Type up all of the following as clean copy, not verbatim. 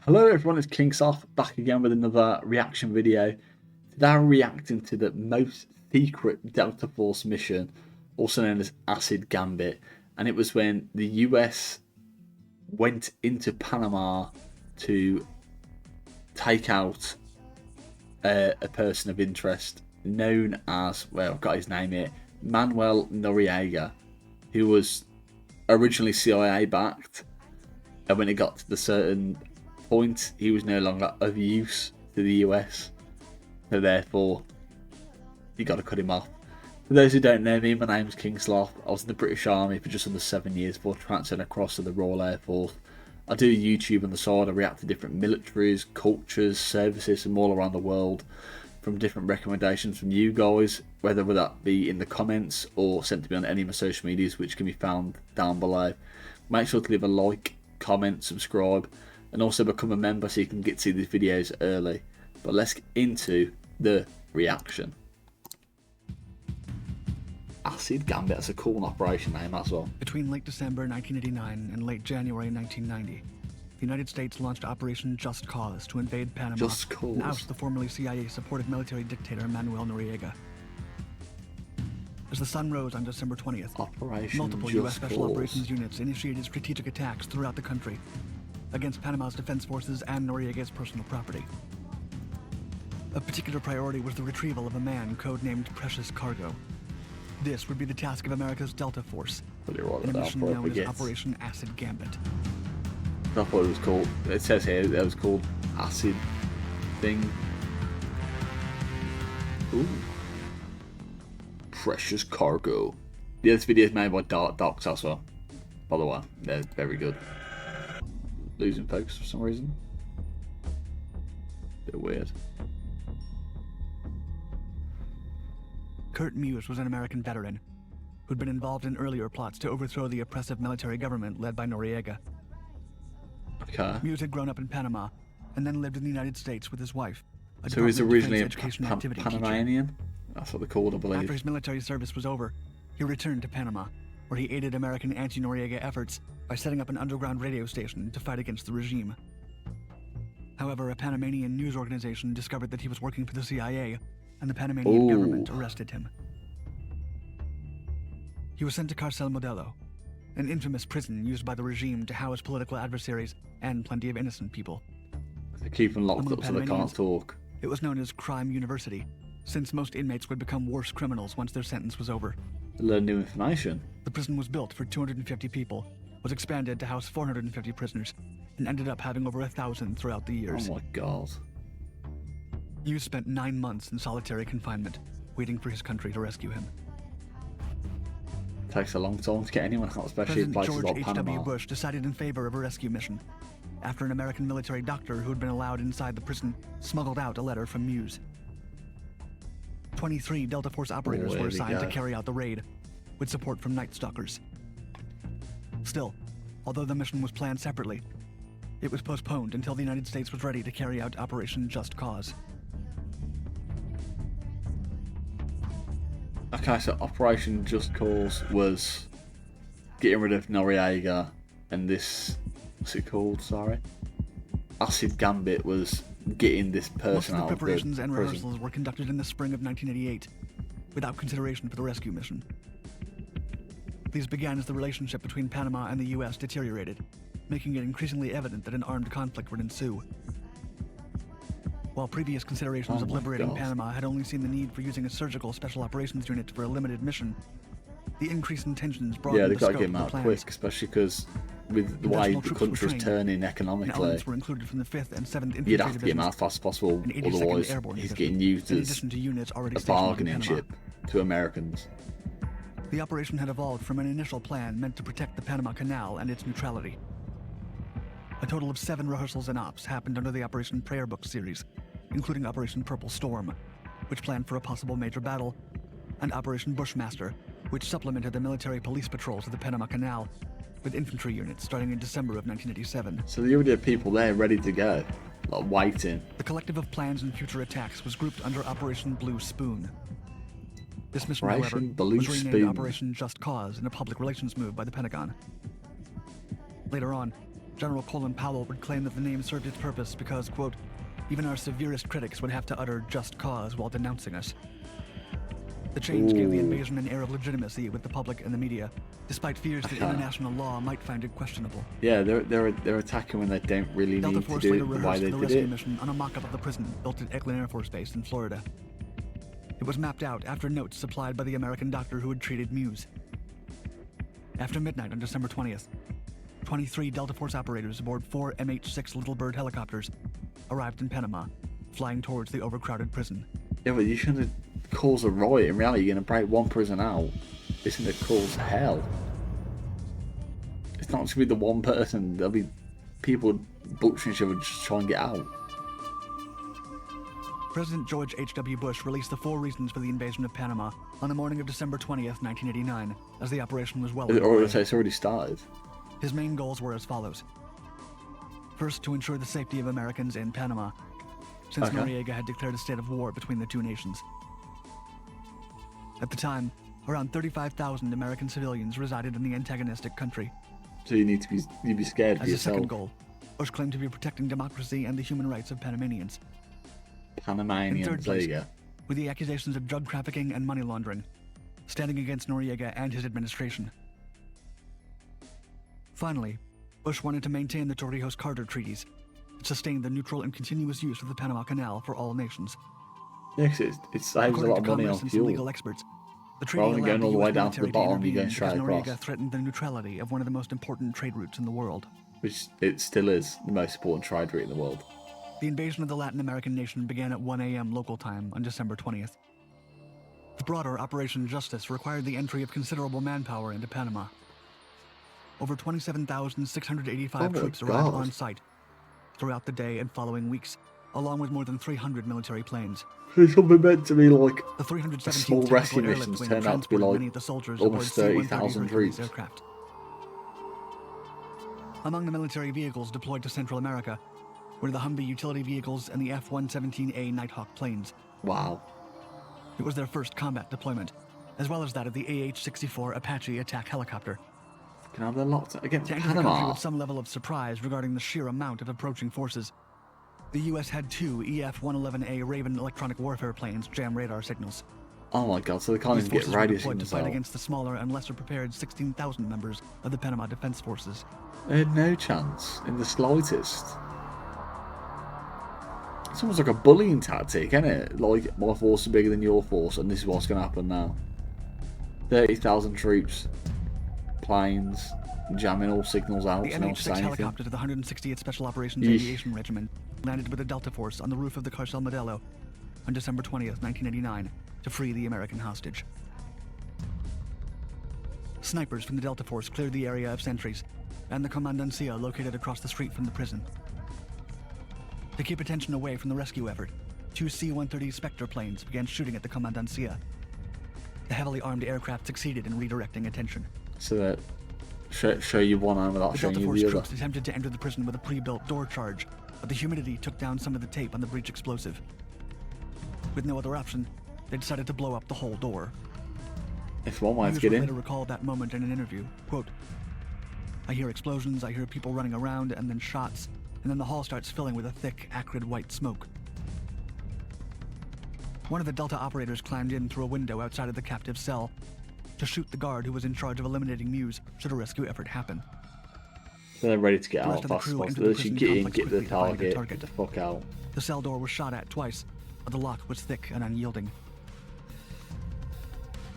Hello everyone, it's King Sloth back again with another reaction video. Today I'm reacting to the most secret Delta Force mission, also known as Acid Gambit, and it was when the US went into Panama to take out a person of interest known as, well, I've got his name here, Manuel Noriega, who was originally CIA backed, and when it got to the certain point, he was no longer of use to the US, so therefore you got to cut him off. For those who don't know me, my name's King Sloth. I was in the British Army for just under 7 years before transferring across to the Royal Air Force. I do YouTube on the side. I react to different militaries, cultures, services from all around the world, from different recommendations from you guys, whether that be in the comments or sent to me on any of my social medias, which can be found down below. Make sure to leave a like, comment, subscribe, and also become a member so you can get to see these videos early. But let's get into the reaction. Acid Gambit, that's a cool operation name as well. Between late December 1989 and late January 1990, the United States launched Operation Just Cause to invade Panama Just Cause. and oust the formerly CIA-supported military dictator Manuel Noriega. As the sun rose on December 20th, multiple U.S. Special Operations units initiated strategic attacks throughout the country against Panama's defense forces and Noriega's personal property. A particular priority was the retrieval of a man codenamed Precious Cargo. This would be the task of America's Delta Force, in a mission known as Operation Acid Gambit. That's what it was called. It says here that it was called Acid thing. Ooh. Precious Cargo. Yeah, this video is made by Dark Docs as well. By the way, they're very good. Losing focus for some reason. Bit weird. Kurt Muse was an American veteran who'd been involved in earlier plots to overthrow the oppressive military government led by Noriega. Okay. Muse had grown up in Panama and then lived in the United States with his wife. So he's originally a Panamanian? That's what they're called, I believe. After his military service was over, he returned to Panama, where he aided American anti-Noriega efforts by setting up an underground radio station to fight against the regime. However, a Panamanian news organization discovered that he was working for the CIA, and the Panamanian government arrested him. He was sent to Cárcel Modelo, an infamous prison used by the regime to house political adversaries and plenty of innocent people. They keep them locked up so they can't talk. It was known as Crime University, since most inmates would become worse criminals once their sentence was over. They learn new information. The prison was built for 250 people, was expanded to house 450 prisoners, and ended up having over 1,000 throughout the years. Oh my god. Hughes spent 9 months in solitary confinement, waiting for his country to rescue him. Takes a long time to get anyone out, especially in places George like H. Panama. W. Bush decided in favor of a rescue mission, after an American military doctor who had been allowed inside the prison smuggled out a letter from Muse. 23 Delta Force operators were assigned to carry out the raid, with support from Night Stalkers. Still, although the mission was planned separately, it was postponed until the United States was ready to carry out Operation Just Cause. Okay, so Operation Just Cause was getting rid of Noriega, and this, what's it called, sorry? Acid Gambit was getting this person out of the preparations and rehearsals were conducted in the spring of 1988, without consideration for the rescue mission. These began as the relationship between Panama and the US deteriorated, making it increasingly evident that an armed conflict would ensue. While previous considerations of liberating Panama had only seen the need for using a surgical special operations unit for a limited mission, the increase in tensions broadened the scope of the plans. Yeah, they've got to get him out quick, especially because with the way the country's turning economically, were included from the 5th and 7th Infantry you'd have to get him out as fast as possible, otherwise he's getting used as a bargaining chip to Americans. The operation had evolved from an initial plan meant to protect the Panama Canal and its neutrality. A total of 7 rehearsals and ops happened under the Operation Prayer Book series, including Operation Purple Storm, which planned for a possible major battle, and Operation Bushmaster, which supplemented the military police patrols of the Panama Canal with infantry units starting in December of 1987. So you already had people there ready to go, like waiting. The collective of plans and future attacks was grouped under Operation Blue Spoon. This mission, however, was renamed Operation Just Cause in a public relations move by the Pentagon. Later on, General Colin Powell would claim that the name served its purpose because, quote, even our severest critics would have to utter just cause while denouncing us. The change gave the invasion an air of legitimacy with the public and the media, despite fears that international law might find it questionable. Yeah, they're attacking when they don't really Delta need to Force do later it the way rehearsed they the did rescue it. mission on a mock-up of the prison built at Eglin Air Force Base in Florida. It was mapped out after notes supplied by the American doctor who had treated Muse. After midnight on December 20th, 23 Delta Force operators aboard 4 MH-6 Little Bird helicopters arrived in Panama, flying towards the overcrowded prison. Yeah, but you shouldn't cause a riot. In reality, you're going to break one prison out. It's going to cause hell. It's not just going to be the one person. There'll be people butchering each other just to try and get out. President George H.W. Bush released the 4 reasons for the invasion of Panama on the morning of December 20th, 1989, as the operation was well underway. It's already started. His main goals were as follows. First, to ensure the safety of Americans in Panama, since Noriega had declared a state of war between the two nations. At the time, around 35,000 American civilians resided in the antagonistic country. So you need to be scared for As a yourself. second goal, Bush claimed to be protecting democracy and the human rights of Panamanians. In third Panamanians, there place, you go. with the accusations of drug trafficking and money laundering, standing against Noriega and his administration. Finally, Bush wanted to maintain the Torrijos-Carter treaties, which sustained the neutral and continuous use of the Panama Canal for all nations. Yeah, 'cause it saves a lot of money on and some fuel. legal experts, the treaty Rather than allowed going all the US way down to the military bottom, you're going intervene straight because Noriega across. threatened the neutrality of one of the most important trade routes in the world. Which it still is the most important trade route in the world. The invasion of the Latin American nation began at 1 a.m. local time on December 20th. The broader Operation Justice required the entry of considerable manpower into Panama. Over 27,685 troops arrived on site throughout the day and following weeks, along with more than 300 military planes. It's something meant to be like The a 317th small Tactical rescue Airlift missions Wing turned out to be transported like many of the soldiers aboard almost C-130 30,000 Hercules troops. aircraft. Among the military vehicles deployed to Central America were the Humvee utility vehicles and the F-117A Nighthawk planes. Wow. It was their first combat deployment, as well as that of the AH-64 Apache attack helicopter. Can I have the lot against To enter the country Panama? with some level of surprise regarding the sheer amount of approaching forces, the U.S. had 2 EF-111A Raven electronic warfare planes jam radar signals. Oh my god, so they can't These even get forces were radio deployed to signals fight out. against the smaller and lesser prepared 16,000 members of the Panama Defense Forces. They had no chance in the slightest. It's almost like a bullying tactic, isn't it? Like, my force is bigger than your force, and this is what's going to happen now. 30,000 troops, planes, jamming all signals out, The so no one MH-6 say anything. helicopter to the 160th Special Operations Yeesh. Aviation Regiment landed with a Delta Force on the roof of the Carcel Modelo on December 20th, 1989, to free the American hostage. Snipers from the Delta Force cleared the area of sentries and the Comandancia located across the street from the prison. To keep attention away from the rescue effort, 2 C-130 Spectre planes began shooting at the Comandancia. The heavily armed aircraft succeeded in redirecting attention. So that show you one arm without The showing Delta you Force the other. troops attempted to enter the prison with a pre-built door charge, but the humidity took down some of the tape on the breech explosive. With no other option, they decided to blow up the whole door. If one way to News get would in. later recall that moment in an interview. Quote, "I hear explosions, I hear people running around, and then shots, and then the hall starts filling with a thick, acrid white smoke." One of the Delta operators climbed in through a window outside of the captive cell to shoot the guard who was in charge of eliminating Muse should a rescue effort happen. So they're ready to get The out rest of the fast as crew possible. entered the They should prison get in, complex get the quickly to find their target, get the fuck out. The cell door was shot at twice, but the lock was thick and unyielding.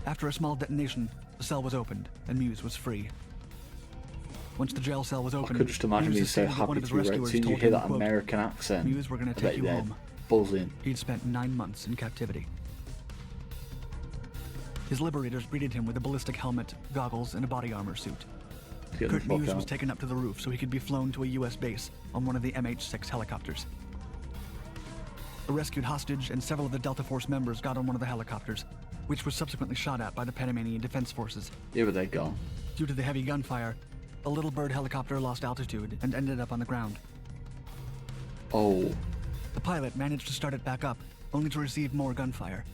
After a small detonation, the cell was opened, and Muse was free. Once the jail cell was I opened, could just imagine Muse being so stated that one happy of to his be read. As rescuers soon as you told hear him, that quote, American accent, "Muse, we're gonna I take bet you they're home." buzzing. He'd spent 9 months in captivity. His liberators greeted him with a ballistic helmet, goggles, and a body armor suit. Get the Kurt fuck Muse was out. taken up to the roof so he could be flown to a U.S. base on one of the MH-6 helicopters. The rescued hostage and several of the Delta Force members got on one of the helicopters, which was subsequently shot at by the Panamanian Defense Forces. Yeah, but they're gone. Due to the heavy gunfire, the Little Bird helicopter lost altitude and ended up on the ground. Oh, The pilot managed to start it back up, only to receive more gunfire.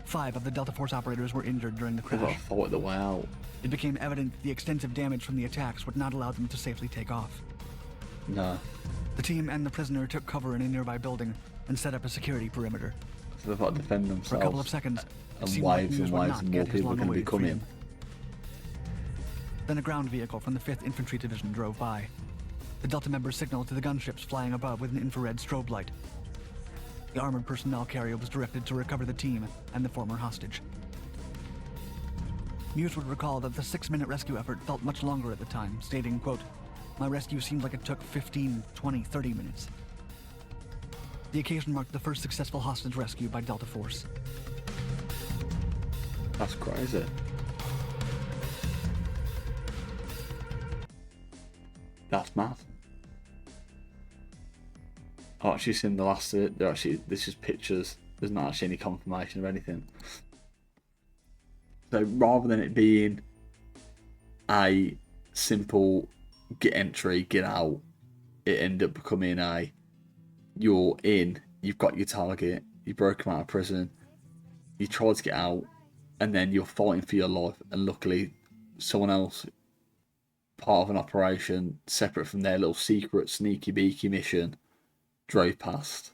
5 of the Delta Force operators were injured during the they've got to crash. fight the way out. It became evident that the extensive damage from the attacks would not allow them to safely take off. No. The team and the prisoner took cover in a nearby building and set up a security perimeter. So they've got to defend themselves. For a couple of seconds, it and seemed like waves Muse and would waves not and more get his people are going to be long-awaited coming. freedom. Then a ground vehicle from the 5th Infantry Division drove by. The Delta members signaled to the gunships flying above with an infrared strobe light. The armored personnel carrier was directed to recover the team and the former hostage. Muse would recall that the 6-minute rescue effort felt much longer at the time, stating, quote, "My rescue seemed like it took 15, 20, 30 minutes." The occasion marked the first successful hostage rescue by Delta Force. That's crazy. That's mad. I've actually seen the last of it. This is pictures. There's not actually any confirmation of anything. So rather than it being a simple get entry, get out, it ended up becoming a you're in, you've got your target, you broke him out of prison, you tried to get out, and then you're fighting for your life, and luckily someone else, part of an operation separate from their little secret sneaky beaky mission, drove past.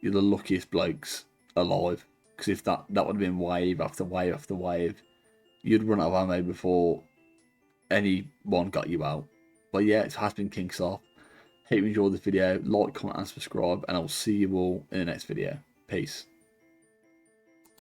You're the luckiest blokes alive, because if that would have been wave after wave after wave, you'd run out of ammo before anyone got you out. But yeah, it has been King Sloth. Hope you enjoyed this video. Like, comment and subscribe, and I will see you all in the next video. Peace.